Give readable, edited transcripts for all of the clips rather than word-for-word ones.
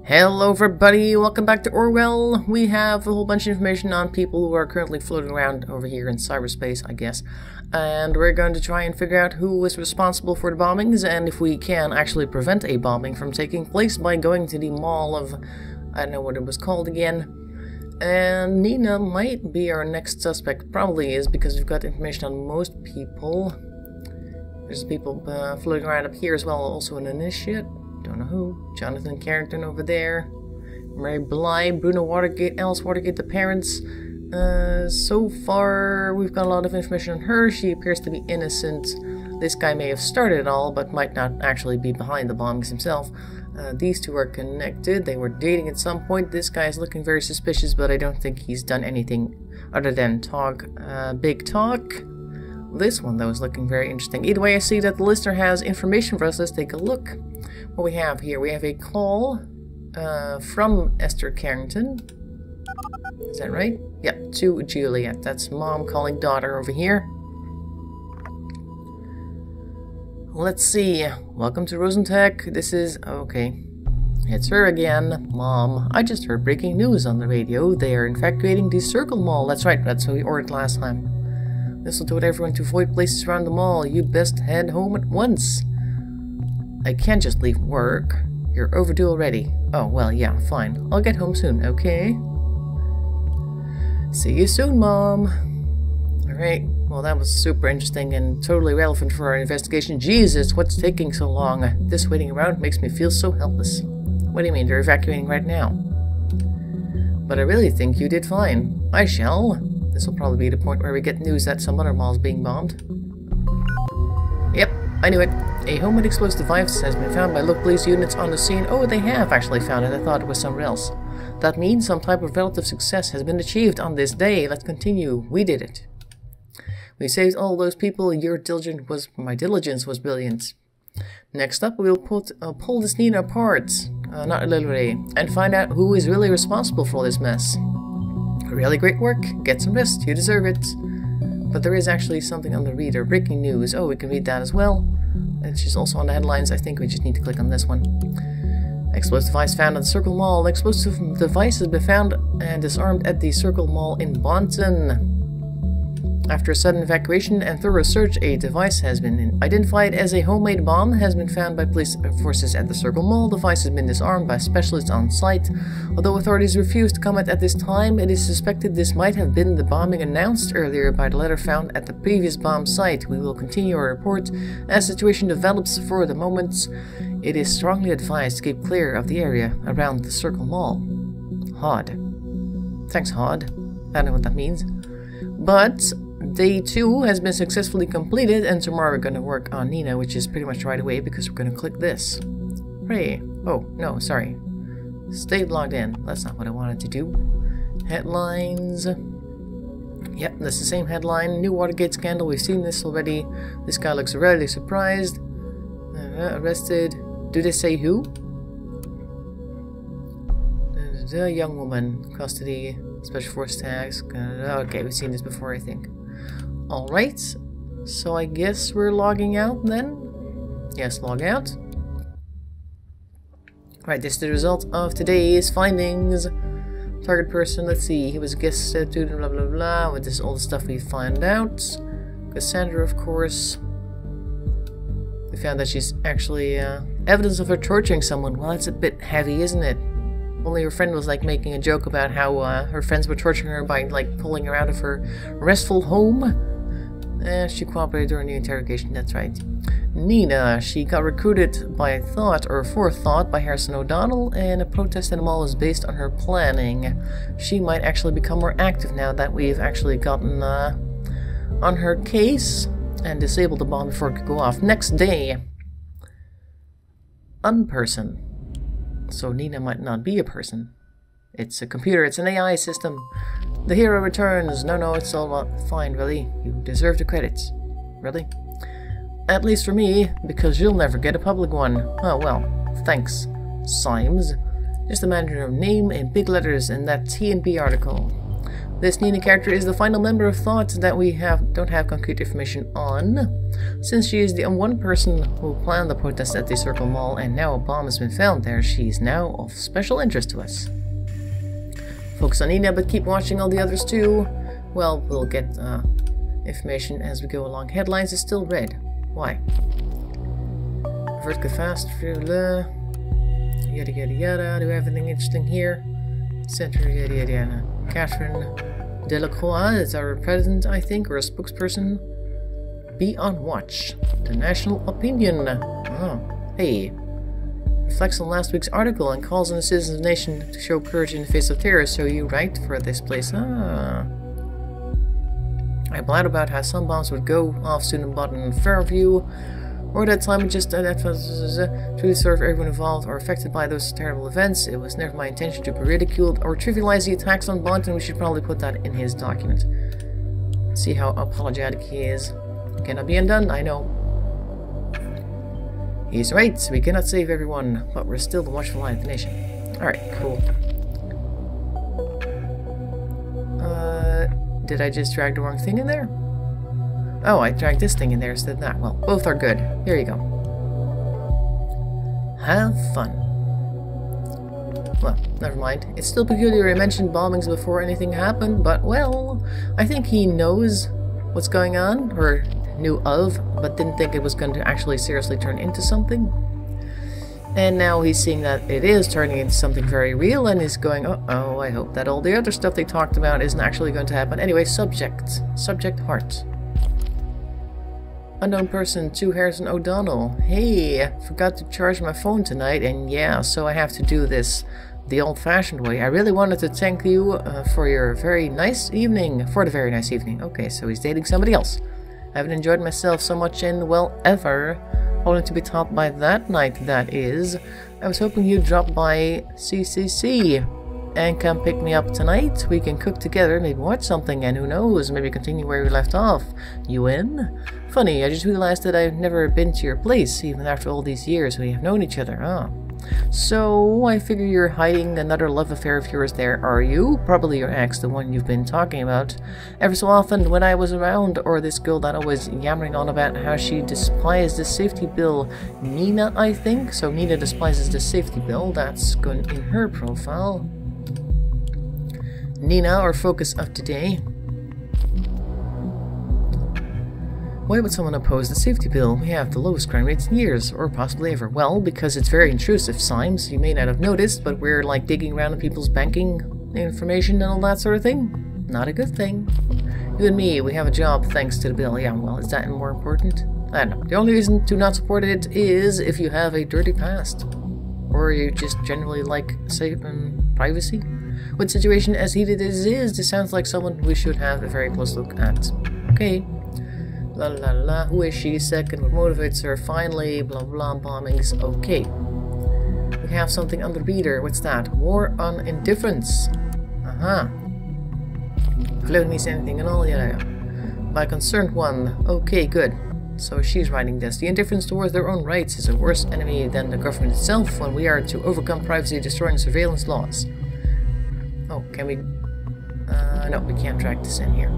Hello everybody, welcome back to Orwell. We have a whole bunch of information on people who are currently floating around over here in cyberspace, I guess. And we're going to try and figure out who is responsible for the bombings and if we can actually prevent a bombing from taking place by going to the mall of... I don't know what it was called again. And Nina might be our next suspect. Probably is, because we've got information on most people. There's people floating around up here as well, also an initiate. Don't know who. Jonathan Carrington over there. Mary Bly, Bruno Watergate, Alice Watergate, the parents. So far, we've got a lot of information on her. She appears to be innocent. This guy may have started it all, but might not actually be behind the bombings himself. These two are connected. They were dating at some point. This guy is looking very suspicious, but I don't think he's done anything other than talk. Big talk. This one, though, is looking very interesting. Either way, I see that the listener has information for us. Let's take a look. What we have here, we have a call from Esther Carrington. Is that right? Yep, to Juliet. That's mom calling daughter over here. Let's see. Welcome to Rosentech. This is... okay. It's her again. Mom, I just heard breaking news on the radio. They are evacuating the Circle Mall. That's right, that's what we ordered last time. This will do it, everyone, to avoid places around the mall. You best head home at once. I can't just leave work. You're overdue already. Oh, well, yeah, fine. I'll get home soon, okay? See you soon, Mom. Alright, well, that was super interesting and totally relevant for our investigation. Jesus, what's taking so long? This waiting around makes me feel so helpless. What do you mean, they're evacuating right now? But I really think you did fine. I shall. This will probably be the point where we get news that some other mall's being bombed. Yep, I knew it. A homemade explosive device has been found by local police units on the scene. Oh, they have actually found it. I thought it was somewhere else. That means some type of relative success has been achieved on this day. Let's continue. We did it. We saved all those people. My diligence was brilliant. Next up, we'll pull this Nina apart. Not literally. And find out who is really responsible for all this mess. Really great work. Get some rest. You deserve it. But there is actually something on the reader. Breaking news. Oh, we can read that as well. It's just also on the headlines. I think we just need to click on this one. Explosive device found at the Circle Mall. The explosive device has been found and disarmed at the Circle Mall in Bonton. After a sudden evacuation and thorough search, a device has been identified as a homemade bomb has been found by police forces at the Circle Mall. The device has been disarmed by specialists on site. Although authorities refuse to comment at this time, it is suspected this might have been the bombing announced earlier by the letter found at the previous bomb site. We will continue our report as the situation develops. For the moment, it is strongly advised to keep clear of the area around the Circle Mall. Hod. Thanks, Hod. I don't know what that means. But Day 2 has been successfully completed, and tomorrow we're going to work on Nina, which is pretty much right away because we're going to click this. Hooray. Oh, no, sorry. Stay logged in. That's not what I wanted to do. Headlines. Yep, that's the same headline. New Watergate scandal. We've seen this already. This guy looks really surprised. Arrested. Do they say who? The young woman. Custody. Special Force tags. Okay, we've seen this before, I think. Alright, so I guess we're logging out then? Yes, log out. Right, this is the result of today's findings. Target person, let's see, he was a guest student, blah blah blah, with this all the stuff we find out. Cassandra, of course. We found that she's actually evidence of her torturing someone. Well, that's a bit heavy, isn't it? Only her friend was like making a joke about how her friends were torturing her by like pulling her out of her restful home. She cooperated during the interrogation, that's right. Nina, she got recruited by thought or forethought by Harrison O'Donnell, and a protest in the mall is based on her planning. She might actually become more active now that we've actually gotten on her case and disabled the bomb before it could go off. Next day, unperson. So Nina might not be a person. It's a computer, it's an AI system. The hero returns. No, it's all fine, really. You deserve the credits. Really? At least for me, because you'll never get a public one. Oh, well, thanks, Symes. Just a matter of name in big letters in that T&B article. This Nina character is the final member of Thought that we don't have concrete information on. Since she is the one person who planned the protest at the Circle Mall and now a bomb has been found there, she's now of special interest to us. Focus on Nina, but keep watching all the others too. Well, we'll get information as we go along. Headlines is still red. Why? Vertka fast, yada yada yada. Do everything interesting here. Center, yada yada yada. Catherine Delacroix is our president, I think, or a spokesperson. Be on watch. The national opinion. Oh, hey. Reflects on last week's article and calls on the citizens of the nation to show courage in the face of terror. So you write for this place. I blab about how some bombs would go off soon and bottom in Fairview, or that time just truly serve everyone involved or affected by those terrible events. It was never my intention to be ridiculed or trivialize the attacks on Bond, and we should probably put that in his document. See how apologetic he is. Cannot be undone, I know. He's right, we cannot save everyone, but we're still the watchful eye of the nation. Alright, cool. Did I just drag the wrong thing in there? Oh, I dragged this thing in there instead of that. Well, both are good. Here you go. Have fun. Well, never mind. It's still peculiar I mentioned bombings before anything happened, but, well, I think he knows what's going on, or knew of, but didn't think it was going to actually seriously turn into something. And now he's seeing that it is turning into something very real, and he's going, uh-oh, I hope that all the other stuff they talked about isn't actually going to happen. Anyway, subject. Subject heart. Unknown person to Harrison O'Donnell. Hey, forgot to charge my phone tonight, and yeah, so I have to do this the old-fashioned way. I really wanted to thank you for your very nice evening. For the very nice evening. Okay, so he's dating somebody else. I haven't enjoyed myself so much in, well, ever. Only to be topped by that night, that is. I was hoping you'd drop by CCC and come pick me up tonight. We can cook together, maybe watch something, and who knows, maybe continue where we left off. You in? Funny, I just realized that I've never been to your place, even after all these years we have known each other. So, I figure you're hiding another love affair of yours there, are you? Probably your ex, the one you've been talking about. Ever so often, when I was around, or this girl that always yammering on about how she despised the safety bill. Nina, I think? So Nina despises the safety bill. That's good in her profile. Nina, our focus of today. Why would someone oppose the safety bill? We have the lowest crime rates in years, or possibly ever. Well, because it's very intrusive, Symes. You may not have noticed, but we're like digging around in people's banking information and all that sort of thing. Not a good thing. You and me, we have a job thanks to the bill. Yeah, well, is that more important? I don't know. The only reason to not support it is if you have a dirty past. Or you just generally like safe and privacy. With the situation as heated as it is, this sounds like someone we should have a very close look at. Okay. La la la la, who is she? Second, what motivates her? Finally, blah blah, bombings. Okay. We have something under the beater. What's that? War on indifference. If it means anything at all, yeah. By concerned one. Okay, good. So she's writing this. The indifference towards their own rights is a worse enemy than the government itself when we are to overcome privacy-destroying surveillance laws. Oh, can we... no, we can't drag this in here.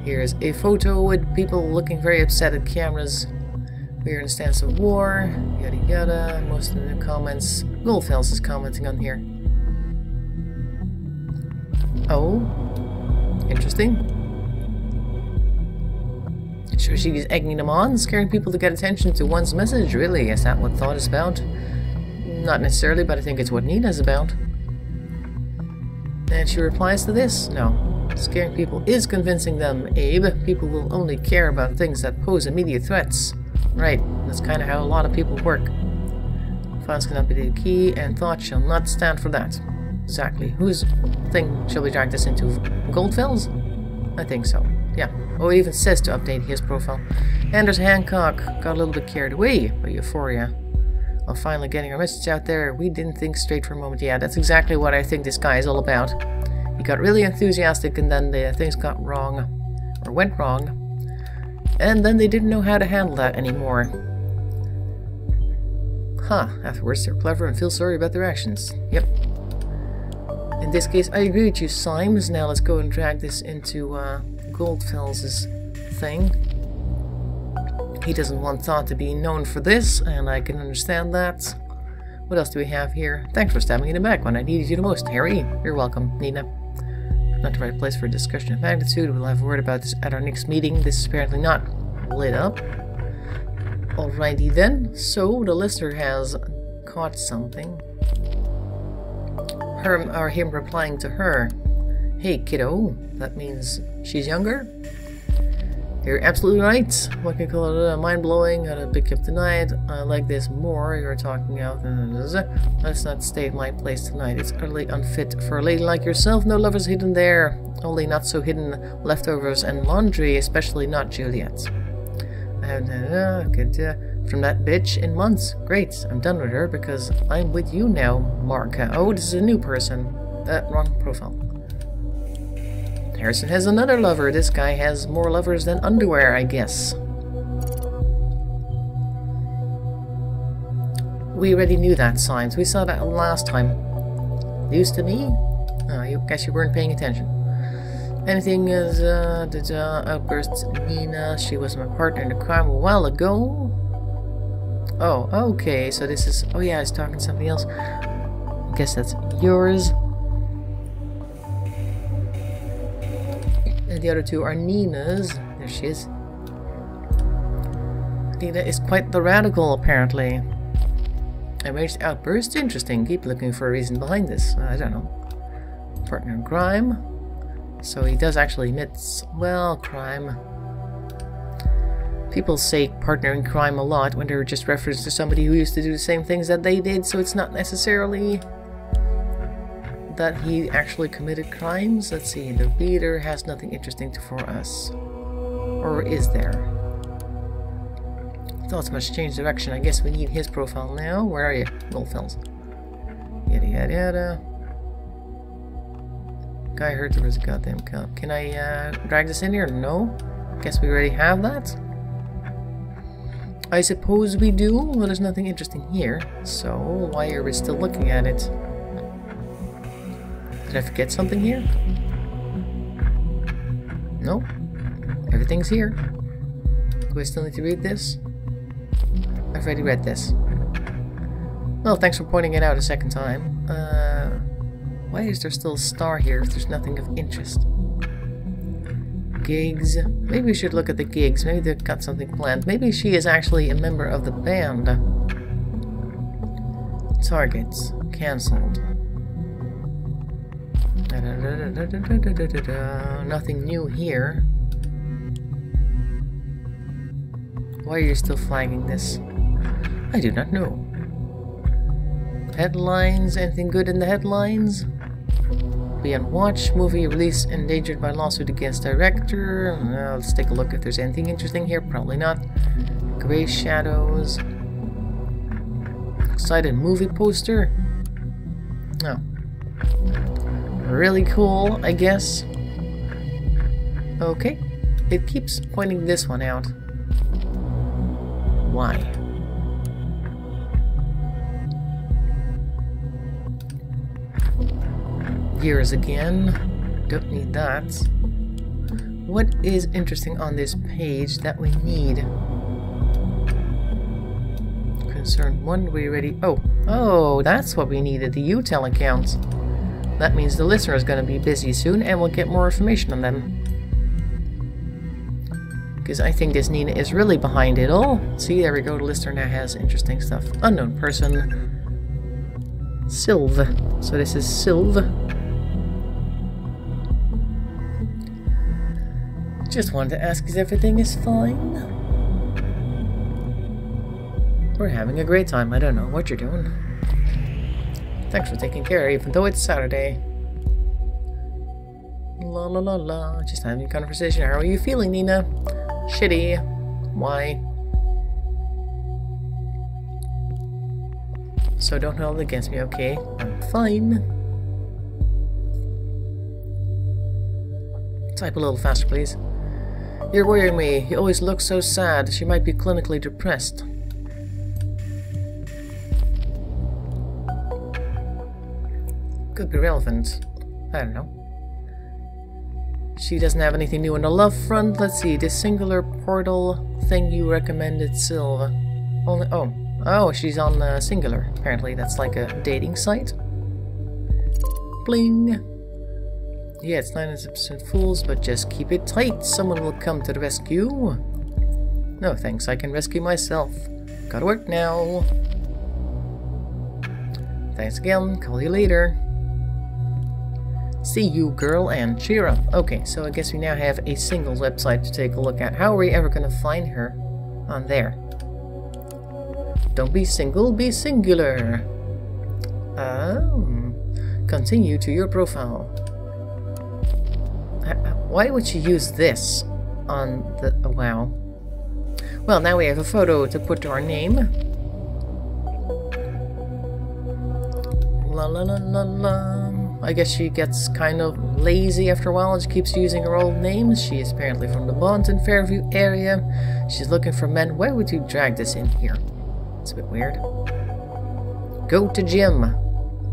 Here's a photo with people looking very upset at cameras. We're in a stance of war, yada yada. Most of the comments... Goldfels is commenting on here. Oh. Interesting. So she's egging them on, scaring people to get attention to one's message. Really? Is that what thought is about? Not necessarily, but I think it's what Nina's about. And she replies to this? No. Scaring people is convincing them, Abe. People will only care about things that pose immediate threats. Right, that's kind of how a lot of people work. Funds cannot be the key, and thought shall not stand for that. Exactly. Whose thing shall we drag this into? Goldfell's? I think so. Yeah. Oh, it even says to update his profile. Anders Hancock got a little bit carried away by euphoria. While finally getting our message out there, we didn't think straight for a moment. Yeah, that's exactly what I think this guy is all about. He got really enthusiastic and then the things got wrong. Or went wrong. And then they didn't know how to handle that anymore. Huh. Afterwards they're clever and feel sorry about their actions. Yep. In this case, I agree with you, Symes. Now let's go and drag this into Goldfels' thing. He doesn't want thought to be known for this, and I can understand that. What else do we have here? Thanks for stabbing me in the back when I needed you the most, Harry. You're welcome, Nina. Not the right place for a discussion of magnitude. We'll have a word about this at our next meeting. This is apparently not lit up. Alrighty then. So, the listener has caught something. Him replying to her. Hey, kiddo. That means she's younger? You're absolutely right. What can you call it? Mind-blowing. How to pick you up tonight. I like this more. You're talking out. Let's not stay at my place tonight. It's utterly unfit for a lady like yourself. No lovers hidden there. Only not so hidden leftovers and laundry, especially not Juliet. From that bitch in months. Great. I'm done with her because I'm with you now, Marka. Oh, this is a new person. Wrong profile. Harrison has another lover. This guy has more lovers than underwear, I guess. We already knew that, Signs. We saw that last time. News to me? Oh, I guess you weren't paying attention. Anything is, outbursts Nina. She was my partner in the crime a while ago. Oh, okay. So this is... Oh yeah, I was talking to something else. I guess that's yours. And the other two are Nina's. There she is. Nina is quite the radical, apparently. Enraged outburst? Interesting. Keep looking for a reason behind this. I don't know. Partner in crime. So he does actually admit, well, crime. People say partner in crime a lot when they're just referenced to somebody who used to do the same things that they did, so it's not necessarily that he actually committed crimes. Let's see, the reader has nothing interesting for us. Or is there? Thoughts must change direction. I guess we need his profile now. Where are you, Goldfells? Yada yada yada. Guy heard there was a goddamn cop. Can I drag this in here? No? Guess we already have that. I suppose we do. Well, there's nothing interesting here. So, why are we still looking at it? Did I forget something here? No. Everything's here. Do I still need to read this? I've already read this. Well, thanks for pointing it out a second time. Why is there still a star here if there's nothing of interest? Gigs. Maybe we should look at the gigs. Maybe they've got something planned. Maybe she is actually a member of the band. Targets. Cancelled. Nothing new here. Why are you still flagging this? I do not know. Headlines. Anything good in the headlines? Be on watch. Movie release endangered by lawsuit against director. Let's take a look if there's anything interesting here. Probably not. Gray shadows. Excited movie poster. No. Really cool, I guess. Okay. It keeps pointing this one out. Why? Years again. Don't need that. What is interesting on this page that we need? Concern 1, we already... Oh, that's what we needed, the UTEL accounts. That means the listener is going to be busy soon and we'll get more information on them. Because I think this Nina is really behind it all. See, there we go, the listener now has interesting stuff. Unknown person. Sylv. So this is Sylv. Just wanted to ask if everything is fine. We're having a great time. I don't know what you're doing. Thanks for taking care, even though it's Saturday. La la la la. Just having a conversation. How are you feeling, Nina? Shitty. Why? So don't hold it against me, okay? I'm fine. Type a little faster, please. You're worrying me. You always look so sad. She might be clinically depressed. Could be relevant. I don't know. She doesn't have anything new on the love front. Let's see, this singular portal thing you recommended, Sylva. Only, oh, she's on Singular. Apparently, that's like a dating site. Bling. Yeah, it's 90% fools, but just keep it tight. Someone will come to the rescue. No thanks, I can rescue myself. Gotta work now. Thanks again, call you later. See you, girl, and cheer up. Okay, so I guess we now have a singles website to take a look at. How are we ever gonna find her on there? Don't be single, be singular. Oh. Continue to your profile. Why would she use this on the... Oh, wow. Well, now we have a photo to put to our name. La la la la la. I guess she gets kind of lazy after a while and she keeps using her old names. She is apparently from the Bond and Fairview area. She's looking for men. Why would you drag this in here? It's a bit weird. Go to gym.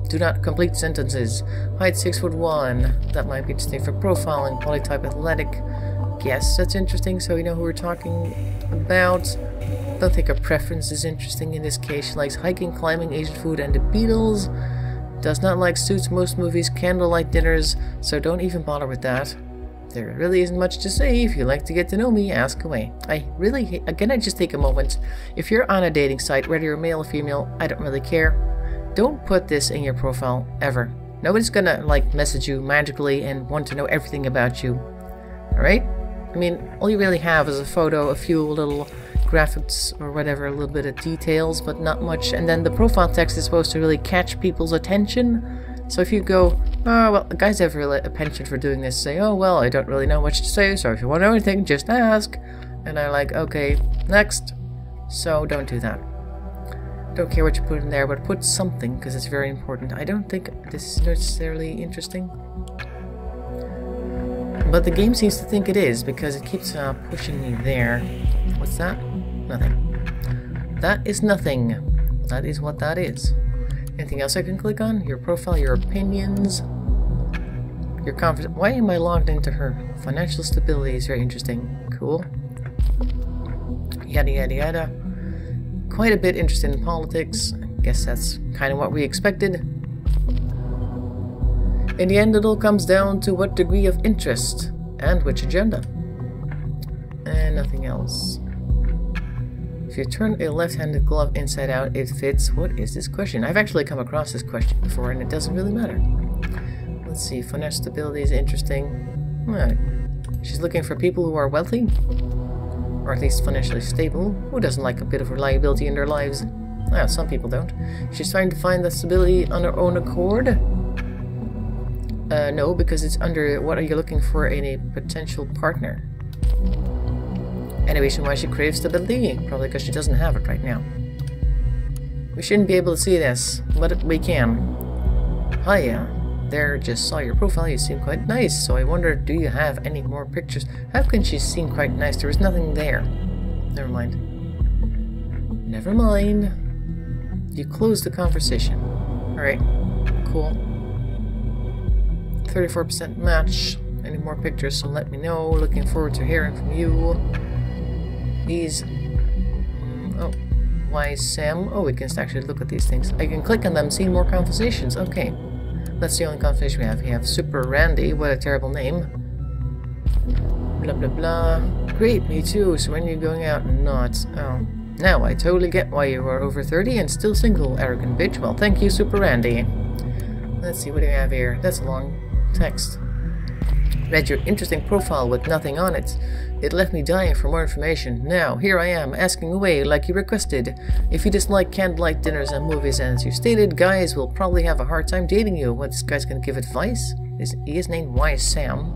Do not complete sentences. Height 6'1". That might be interesting for profiling. Polytype athletic. Yes, that's interesting, so we know who we're talking about. Don't think her preference is interesting in this case. She likes hiking, climbing, Asian food, and the Beatles. Does not like suits, most movies, candlelight dinners, so don't even bother with that. There really isn't much to say. If you'd like to get to know me, ask away. Again, I just take a moment. If you're on a dating site, whether you're male or female, I don't really care. Don't put this in your profile, ever. Nobody's gonna, like, message you magically and want to know everything about you. Alright? I mean, all you really have is a photo, a few little graphics or whatever, a little bit of details, but not much. And then the profile text is supposed to really catch people's attention. So if you go, oh, well, guys have really a penchant for doing this, say, oh, well, I don't really know much to say, so if you want to know anything, just ask. And I'm like, okay, next. So don't do that. Don't care what you put in there, but put something, because it's very important. I don't think this is necessarily interesting. But the game seems to think it is, because it keeps pushing me there. What's that? Nothing. That is nothing. That is what that is. Anything else I can click on? Your profile, your opinions, your confidence. Why am I logged into her? Financial stability is very interesting. Cool. Yada yada yada. Quite a bit interested in politics. I guess that's kind of what we expected. In the end, it all comes down to what degree of interest and which agenda. And nothing else. If you turn a left-handed glove inside out, it fits. What is this question? I've actually come across this question before, and it doesn't really matter. Let's see. Financial stability is interesting. Right. She's looking for people who are wealthy, or at least financially stable. Who doesn't like a bit of reliability in their lives? Well, some people don't. She's trying to find that stability on her own accord. No, because it's under what are you looking for in a potential partner. Any reason why she craves stability? Probably because she doesn't have it right now. We shouldn't be able to see this, but we can. Hiya. There, just saw your profile. You seem quite nice, so I wonder, do you have any more pictures? How can she seem quite nice? There was nothing there. Never mind. Never mind. You closed the conversation. Alright. Cool. 34% match. Any more pictures, so let me know. Looking forward to hearing from you. These... oh. Why Sam? Oh, we can actually look at these things. I can click on them, see more conversations. Okay. That's the only conversation we have. We have Super Randy. What a terrible name. Blah, blah, blah. Great, me too. So when are you going out? Not. Oh. Now, I totally get why you are over 30 and still single, arrogant bitch. Well, thank you, Super Randy. Let's see, what do we have here? That's a long text. Read your interesting profile with nothing on it. It left me dying for more information. Now, here I am, asking away like you requested. If you dislike candlelight dinners and movies, and as you stated, guys will probably have a hard time dating you. What, this guy's gonna give advice? He is named Wise Sam.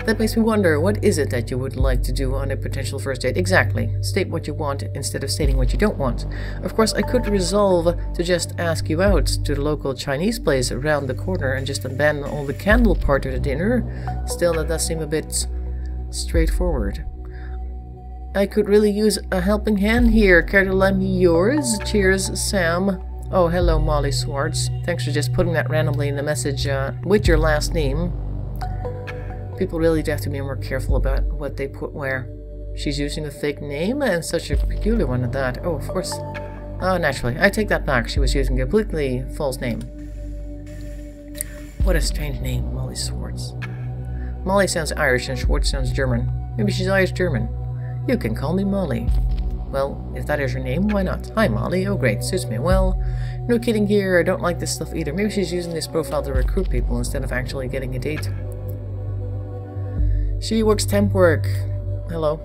That makes me wonder, what is it that you would like to do on a potential first date? Exactly. State what you want instead of stating what you don't want. Of course, I could resolve to just ask you out to the local Chinese place around the corner and just abandon all the candle part of the dinner. Still, that does seem a bit straightforward. I could really use a helping hand here. Care to lend me yours? Cheers, Sam. Oh, hello, Molly Swartz. Thanks for just putting that randomly in the message with your last name. People really do have to be more careful about what they put where. She's using a fake name, and such a peculiar one at that. Oh, of course. Oh, naturally. I take that back. She was using a completely false name. What a strange name, Molly Schwartz. Molly sounds Irish and Schwartz sounds German. Maybe she's Irish-German. You can call me Molly. Well, if that is her name, why not? Hi, Molly. Oh, great. Suits me well. No kidding here. I don't like this stuff either. Maybe she's using this profile to recruit people instead of actually getting a date. She works temp work. Hello.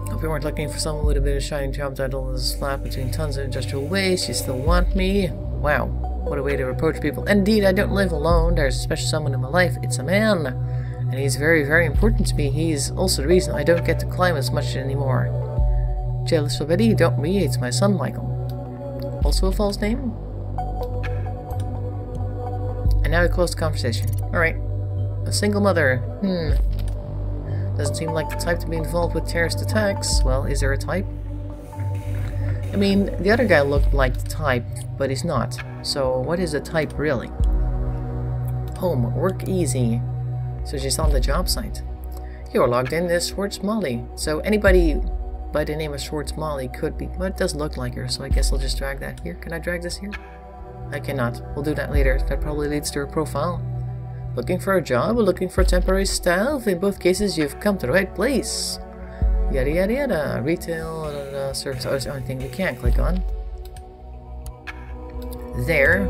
Hope you weren't looking for someone with a bit of shining job title as a slap between tons of industrial waste. You still want me? Wow. What a way to approach people. Indeed, I don't live alone. There's a special someone in my life. It's a man. And he's very, very important to me. He's also the reason I don't get to climb as much anymore. Jealous of Betty? Don't be. It's my son, Michael. Also a false name? And now we close the conversation. Alright. A single mother. Doesn't seem like the type to be involved with terrorist attacks. Well, is there a type? I mean, the other guy looked like the type, but he's not. So, what is a type really? Home. Work easy. So she's on the job site. You're logged in as Schwartz Molly. So anybody by the name of Schwartz Molly could be. Well, it does look like her, so I guess I'll just drag that here. Can I drag this here? I cannot. We'll do that later. That probably leads to her profile. Looking for a job or looking for temporary staff? In both cases, you've come to the right place. Yada yada yada. Retail, service. Oh, it's the only thing we can't click on. There.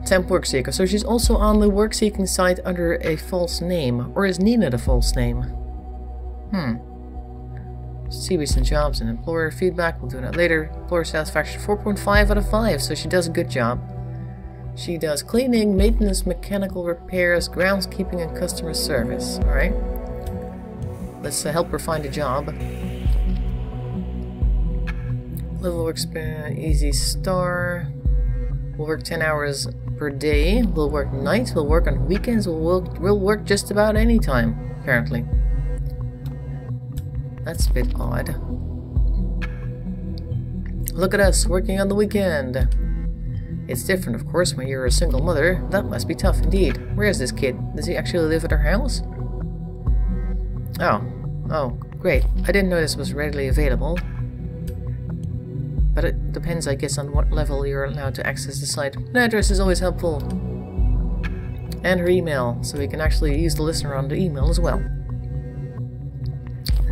Temp work seeker. So she's also on the work seeking site under a false name. Or is Nina the false name? See recent jobs and employer feedback. We'll do that later. Employer satisfaction 4.5 out of 5. So she does a good job. She does cleaning, maintenance, mechanical repairs, groundskeeping, and customer service. Alright. Let's help her find a job. Level work experience, easy star. We'll work 10 hours per day. We'll work nights. We'll work on weekends. We'll work just about any time, apparently. That's a bit odd. Look at us, working on the weekend. It's different, of course, when you're a single mother. That must be tough indeed. Where is this kid? Does he actually live at her house? Oh, great. I didn't know this was readily available. But it depends, I guess, on what level you're allowed to access the site. An address is always helpful. And her email, so we can actually use the listener on the email as well.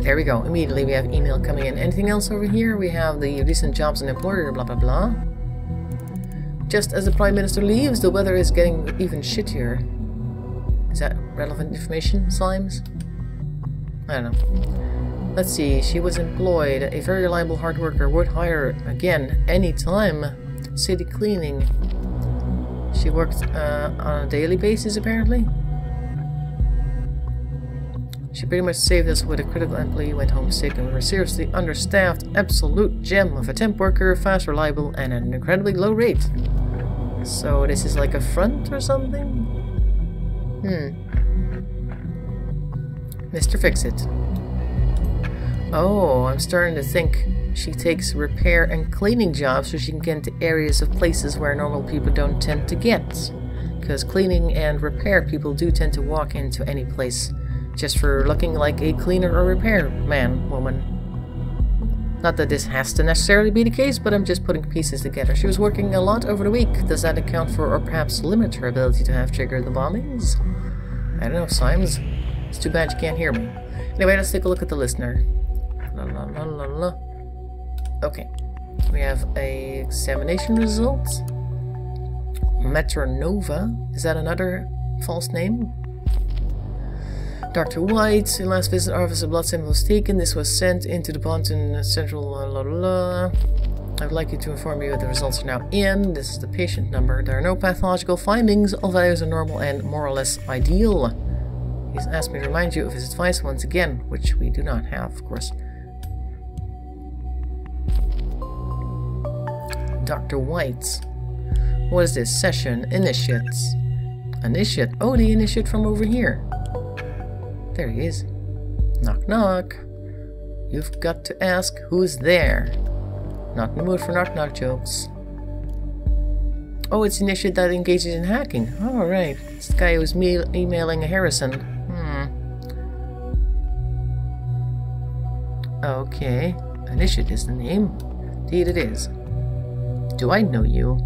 There we go. Immediately we have email coming in. Anything else over here? We have the recent jobs and employer, blah blah blah. Just as the Prime Minister leaves, the weather is getting even shittier. Is that relevant information, Slimes? I don't know. Let's see. She was employed. A very reliable hard worker. Would hire again anytime. City cleaning. She worked on a daily basis, apparently. She pretty much saved us with a critical employee who went home sick, and we were seriously understaffed. Absolute gem of a temp worker, fast, reliable, and at an incredibly low rate. So this is like a front or something? Mr. Fix-It. Oh, I'm starting to think she takes repair and cleaning jobs so she can get into areas of places where normal people don't tend to get. Because cleaning and repair people do tend to walk into any place just for looking like a cleaner or repair man, woman. Not that this has to necessarily be the case, but I'm just putting pieces together. She was working a lot over the week. Does that account for, or perhaps limit, her ability to have triggered the bombings? I don't know, Symes. It's too bad you can't hear me. Anyway, let's take a look at the listener. La la la la la. Okay. We have a examination result. Metronova. Is that another false name? Dr. White, the last visit office, a blood sample was taken. This was sent into the Ponton Central. I would like you to inform you that the results are now in. This is the patient number. There are no pathological findings. All values are normal and more or less ideal. He's asked me to remind you of his advice once again, which we do not have, of course. Dr. White. What is this? Session. Initiates. Initiate. Oh, the initiate from over here. There he is. Knock knock. You've got to ask who's there. Not in the mood for knock knock jokes. Oh, it's an issue that engages in hacking. Alright. This guy who was emailing Harrison. Okay. Initiate is the name. Indeed it is. Do I know you?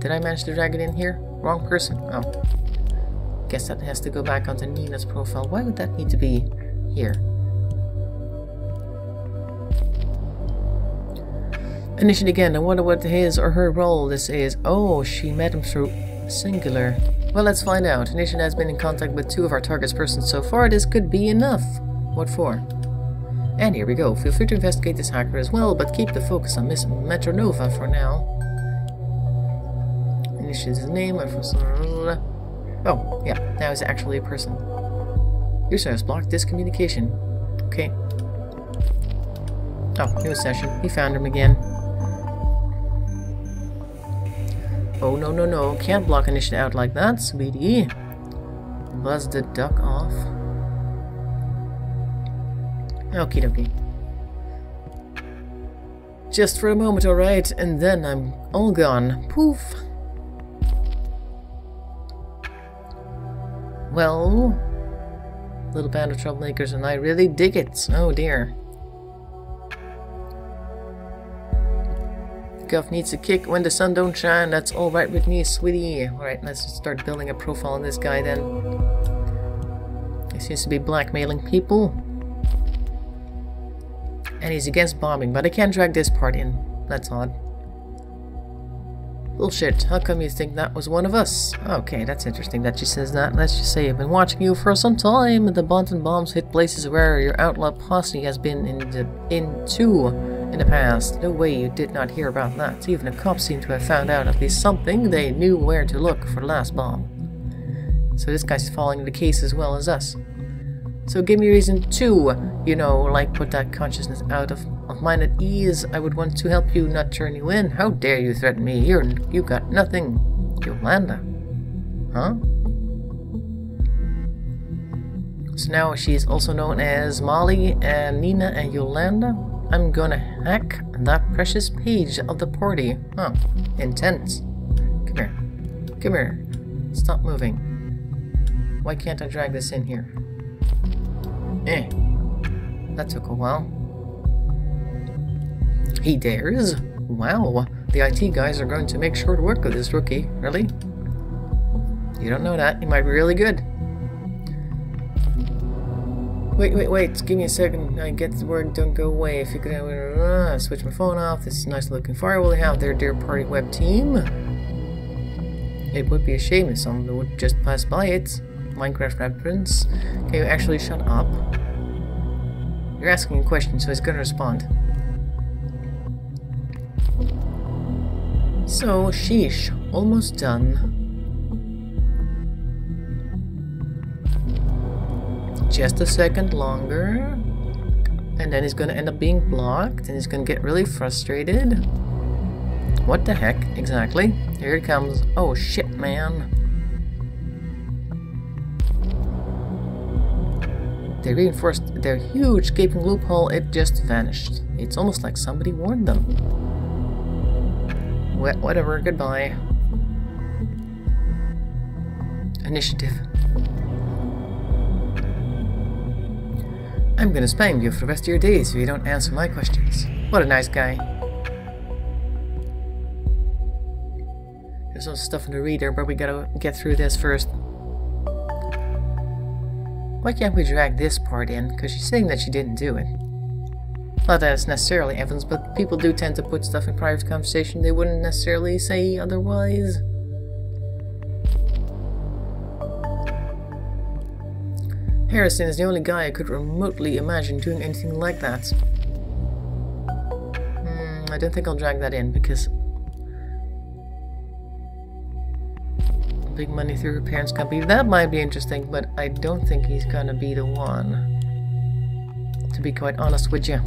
Did I manage to drag it in here? Wrong person. Oh. Guess that has to go back onto Nina's profile. Why would that need to be here? Initiate again. I wonder what his or her role this is. Oh, she met him through Singular. Well, let's find out. Initiate has been in contact with 2 of our target's persons so far. This could be enough. What for? And here we go. Feel free to investigate this hacker as well, but keep the focus on Miss Metronova for now. Initiate's name. Oh, yeah. Now he's actually a person. User has blocked this communication. Okay. Oh, new session. He found him again. Oh, no, no, no. Can't block Initiate out like that, sweetie. Buzz the duck off. Okie dokie. Just for a moment, alright, and then I'm all gone. Poof. Well, little band of troublemakers and I really dig it. Oh dear. Guff needs a kick when the sun don't shine. That's alright with me, sweetie. Alright, let's just start building a profile on this guy then. He seems to be blackmailing people. And he's against bombing, but I can't drag this part in. That's odd. Bullshit, how come you think that was one of us? Okay, that's interesting that she says that. Let's just say I've been watching you for some time. The Bonton bombs hit places where your outlaw posse has been into in the past. No way you did not hear about that. Even the cops seem to have found out at least something. They knew where to look for the last bomb. So this guy's following the case as well as us. So give me a reason to, you know, like put that consciousness out of mind at ease. I would want to help you, not turn you in. How dare you threaten me? You got nothing. Yolanda. Huh? So now she's also known as Molly and Nina and Yolanda. I'm gonna hack that precious page of the party. Huh. Intense. Come here. Come here. Stop moving. Why can't I drag this in here? That took a while. He dares? Wow, the IT guys are going to make short work of this rookie. Really? You don't know that. He might be really good. Wait. Give me a second. I get the word, don't go away. If you could switch my phone off. This is a nice looking firewall they have there, dear party web team. It would be a shame if someone would just pass by it. Minecraft reference. Okay, actually shut up. You're asking a question, so he's gonna respond. So, sheesh. Almost done. Just a second longer. And then he's gonna end up being blocked, and he's gonna get really frustrated. What the heck? Exactly. Here it comes. Oh shit, man. They reinforced their huge gaping loophole. It just vanished. It's almost like somebody warned them. Whatever, goodbye. Initiative. I'm gonna spam you for the rest of your days if you don't answer my questions. What a nice guy. There's some stuff in the reader, but we gotta get through this first. Why can't we drag this part in? Because she's saying that she didn't do it. Not that it's necessarily evidence, but people do tend to put stuff in private conversation they wouldn't necessarily say otherwise. Harrison is the only guy I could remotely imagine doing anything like that. I don't think I'll drag that in because big money through her parents' company. That might be interesting, but I don't think he's gonna be the one. To be quite honest with you.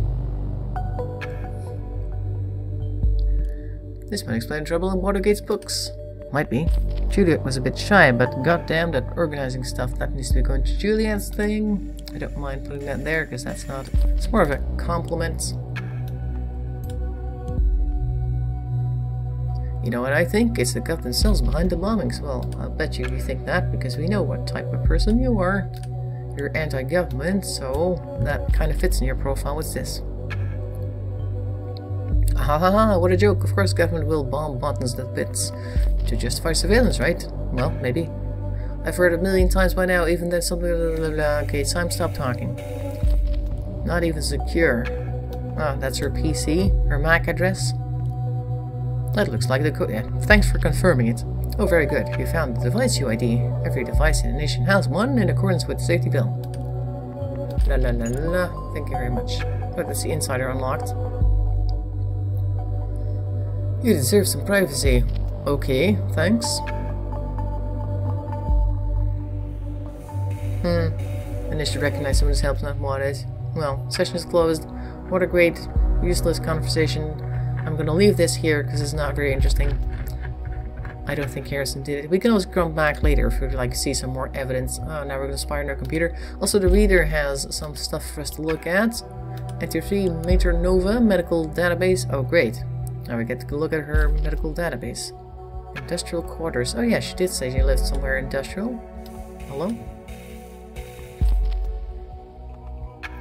This might explain trouble in Watergate's books. Might be. Juliet was a bit shy, but goddamn that organizing stuff, that needs to be going to Juliet's thing. I don't mind putting that there, because that's not... It's more of a compliment. You know what I think? It's the gut themselves behind the bombings. Well, I'll bet you think that because we know what type of person you are. You're anti-government, so that kind of fits in your profile. What's this? Ha ha ha, what a joke. Of course government will bomb buttons that bits. To justify surveillance, right? Well, maybe. I've heard it a million times by now, even then something... Blah, blah, blah. Okay, time stop talking. Not even secure. Ah, that's her PC? Her MAC address? That looks like the code. Yeah, thanks for confirming it. Oh, very good. You found the device UID. Every device in the nation has one in accordance with the safety bill. La la la la la. Thank you very much. Look, that's the insider unlocked. You deserve some privacy. Okay, thanks. And I should recognize someone's help not wanted. Well, session is closed. What a great, useless conversation. I'm gonna leave this here because it's not very interesting. I don't think Harrison did it. We can always come back later if we'd like to see some more evidence. Oh, now we're gonna spy on our computer. Also, the reader has some stuff for us to look at. Enter 3, Mater Nova, medical database. Oh, great. Now we get to look at her medical database. Industrial quarters. Oh yeah, she did say she lived somewhere industrial. Hello?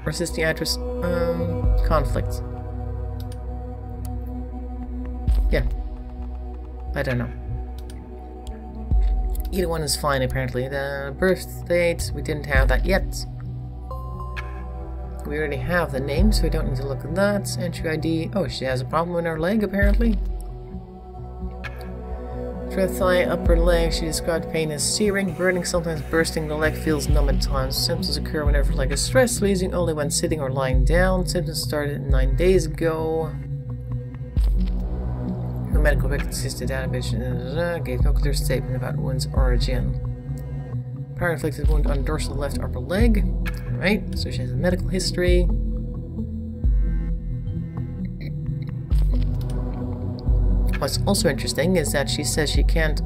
Or is this the address? Conflict. Yeah. I don't know. Either one is fine, apparently. The birth date, we didn't have that yet. We already have the name, so we don't need to look at that. Entry ID. Oh, she has a problem with her leg, apparently. Thread thigh, upper leg. She described pain as searing, burning, sometimes bursting. The leg feels numb at times. Symptoms occur whenever leg is stressed, wheezing only when sitting or lying down. Symptoms started 9 days ago. No medical record assisted database. Gave no clear statement about wound's origin. Power-inflicted wound on dorsal left upper leg. Alright, so she has a medical history. What's also interesting is that she says she can't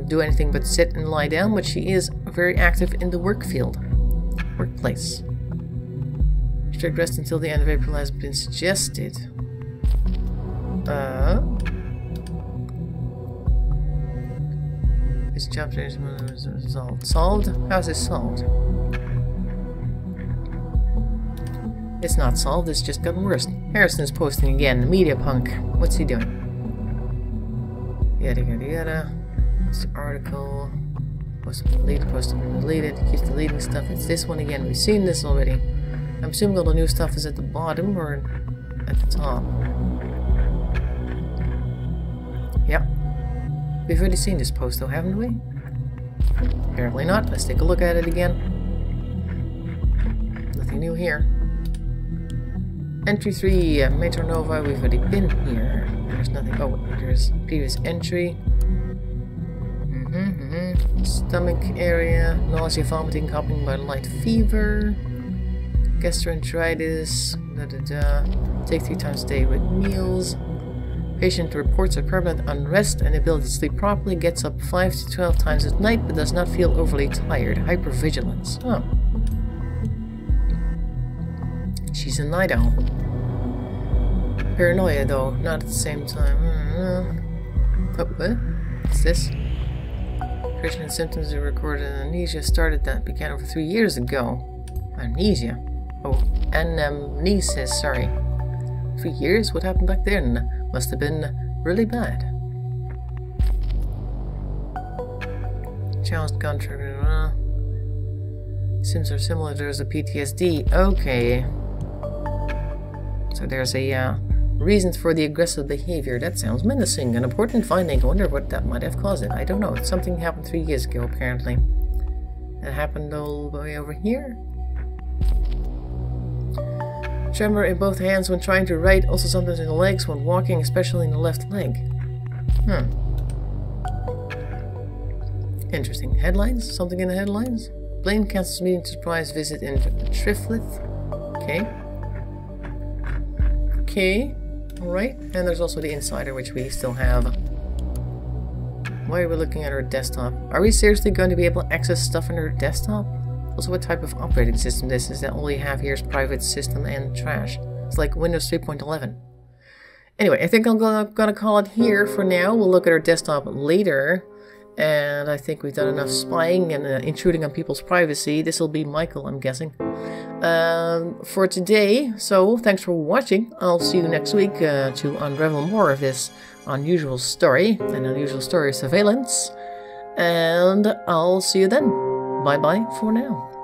do anything but sit and lie down, but she is very active in the workplace. Strict rest until the end of April has been suggested. This chapter is resolved. Solved? How's this solved? It's not solved, it's just gotten worse. Harrison is posting again. Media punk. What's he doing? Yada yada yada. It's the article. Post deleted, post deleted. Keeps deleting stuff. It's this one again. We've seen this already. I'm assuming all the new stuff is at the bottom or at the top. Yep. We've already seen this post though, haven't we? Apparently not. Let's take a look at it again. Nothing new here. Entry 3, Mater Nova, we've already been here. There's nothing. Oh, there's previous entry. Stomach area, nausea, vomiting, coughing by light fever, gastroenteritis, take 3 times a day with meals. Patient reports a permanent unrest and inability to sleep properly, gets up 5 to 12 times at night but does not feel overly tired. Hypervigilance. Oh. She's a night owl. Paranoia though, not at the same time. Oh, what? What's this? Depression and symptoms of recorded amnesia started that began over 3 years ago. Amnesia? Oh, anamnesis, sorry. 3 years? What happened back then? Must have been really bad. Challenged contract. Symptoms are similar. There's a PTSD. Okay. So there's a reasons for the aggressive behavior. That sounds menacing. An important finding. I wonder what that might have caused it. I don't know. Something happened 3 years ago, apparently. It happened all the way over here. Tremor in both hands when trying to write. Also sometimes in the legs when walking, especially in the left leg. Interesting. Headlines? Something in the headlines? Plane cancels meeting to surprise visit in Triflith. Okay. Okay. Alright. And there's also the insider, which we still have. Why are we looking at her desktop? Are we seriously going to be able to access stuff on her desktop? Also, what type of operating system this is? That all you have here is private system and trash. It's like Windows 3.11. Anyway, I think I'm gonna call it here for now. We'll look at our desktop later. And I think we've done enough spying and intruding on people's privacy. This will be Michael, I'm guessing, for today. So thanks for watching. I'll see you next week to unravel more of this unusual story, an unusual story of surveillance. And I'll see you then. Bye-bye for now.